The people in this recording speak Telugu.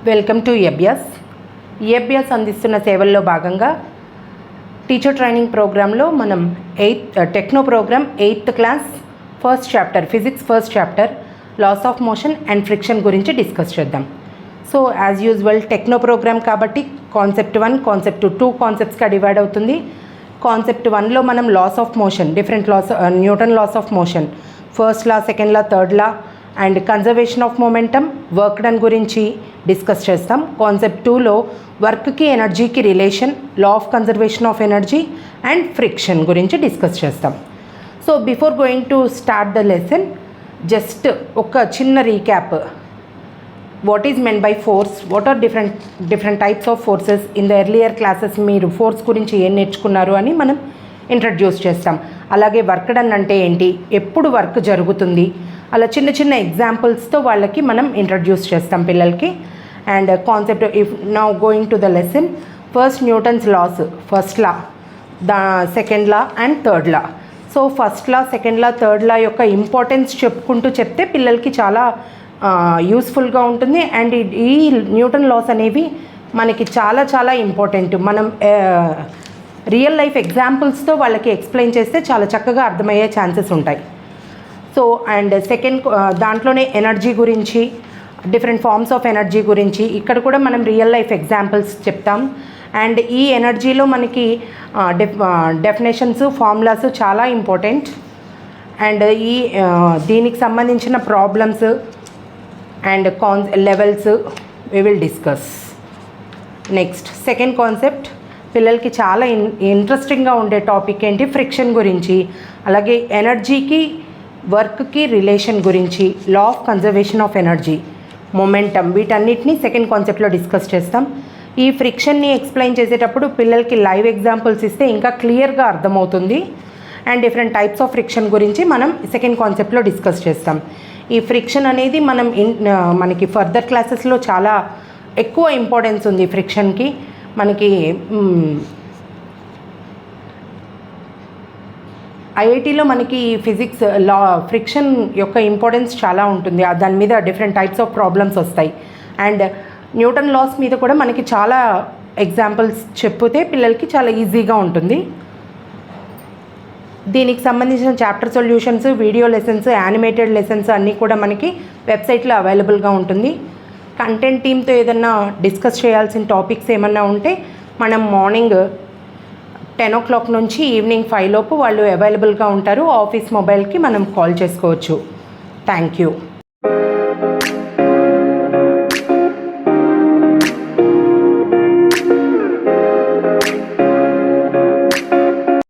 Welcome to EBS. EBS అందిస్తున్న సేవల్లో భాగంగా టీచర్ ట్రైనింగ్ ప్రోగ్రాంలో మనం techno program 8th class first chapter physics first chapter laws of motion and friction గురించి డిస్కస్ చేద్దాం. So as usual techno program కాబట్టి కాన్సెప్ట్ 1 కాన్సెప్ట్ 2 కాన్సెప్ట్స్గా డివైడ్ అవుతుంది. కాన్సెప్ట్ 1లో మనం laws of motion different laws Newton laws of motion first law second law third law and conservation of momentum work done గురించి డిస్కస్ చేస్తాం. కాన్సెప్ట్ 2లో వర్క్కి ఎనర్జీకి relation law of conservation of energy and friction గురించి డిస్కస్ చేస్తాం. So before going to start the lesson just ఒక చిన్న recap. What is meant by force, what are different types of forces, in the earlier classes మీరు ఫోర్స్ గురించి ఏం నేర్చుకున్నారు అని మనం ఇంట్రడ్యూస్ చేస్తాం. అలాగే వర్క్ డన్ అంటే ఏంటి, ఎప్పుడు వర్క్ జరుగుతుంది, అలా చిన్న చిన్న ఎగ్జాంపుల్స్తో వాళ్ళకి మనం ఇంట్రడ్యూస్ చేస్తాం పిల్లలకి. And concept if now going to the lesson, first Newton's laws first law, second law and third law. So first law second law third law యొక్క ఇంపార్టెన్స్ చెప్పుకుంటూ చెప్తే పిల్లలకి చాలా యూస్ఫుల్గా ఉంటుంది. అండ్ ఈ న్యూటన్ లాస్ అనేవి మనకి చాలా చాలా ఇంపార్టెంట్. మనం రియల్ లైఫ్ ఎగ్జాంపుల్స్తో వాళ్ళకి ఎక్స్ప్లెయిన్ చేస్తే చాలా చక్కగా అర్థమయ్యే ఛాన్సెస్ ఉంటాయి. సో అండ్ సెకండ్ దాంట్లోనే ఎనర్జీ గురించి, డిఫరెంట్ ఫార్మ్స్ ఆఫ్ ఎనర్జీ గురించి ఇక్కడ కూడా మనం రియల్ లైఫ్ ఎగ్జాంపుల్స్ చెప్తాం. అండ్ ఈ ఎనర్జీలో మనకి డెఫినేషన్స్ ఫార్ములాస్ చాలా ఇంపార్టెంట్. అండ్ ఈ దీనికి సంబంధించిన problems and levels we will discuss. Next second concept పిల్లలకి చాలా ఇంట్రెస్టింగ్గా ఉండే టాపిక్ ఏంటి, ఫ్రిక్షన్ గురించి, అలాగే ఎనర్జీకి వర్క్కి రిలేషన్ గురించి, లా of conservation of energy, momentum, వీటన్నిటిని సెకండ్ కాన్సెప్ట్లో డిస్కస్ చేస్తాం. ఈ ఫ్రిక్షన్ని ఎక్స్ప్లెయిన్ చేసేటప్పుడు పిల్లలకి లైవ్ ఎగ్జాంపుల్స్ ఇస్తే ఇంకా క్లియర్గా అర్థమవుతుంది. And different types of friction గురించి మనం సెకండ్ కాన్సెప్ట్లో డిస్కస్ చేస్తాం. ఈ ఫ్రిక్షన్ అనేది మనకి ఫర్దర్ క్లాసెస్లో చాలా ఎక్కువ ఇంపార్టెన్స్ ఉంది ఫ్రిక్షన్కి. మనకి ఐఐటీలో మనకి ఫిజిక్స్ లా ఫ్రిక్షన్ యొక్క ఇంపార్టెన్స్ చాలా ఉంటుంది. దాని మీద డిఫరెంట్ టైప్స్ ఆఫ్ ప్రాబ్లమ్స్ వస్తాయి. అండ్ న్యూటన్ లాస్ మీద కూడా మనకి చాలా ఎగ్జాంపుల్స్ చెప్తే పిల్లలకి చాలా ఈజీగా ఉంటుంది. దీనికి సంబంధించిన chapter solutions, video lessons, animated lessons అన్నీ కూడా మనకి వెబ్సైట్లో అవైలబుల్గా ఉంటుంది. కంటెంట్ టీమ్తో ఏదన్నా డిస్కస్ చేయాల్సిన టాపిక్స్ ఏమన్నా ఉంటే మనం మార్నింగ్ 10 o'clock నుంచి ఈవినింగ్ 5 లోపు వాళ్ళు అవైలబుల్గా ఉంటారు. ఆఫీస్ మొబైల్కి మనం కాల్ చేసుకోవచ్చు. Thank you.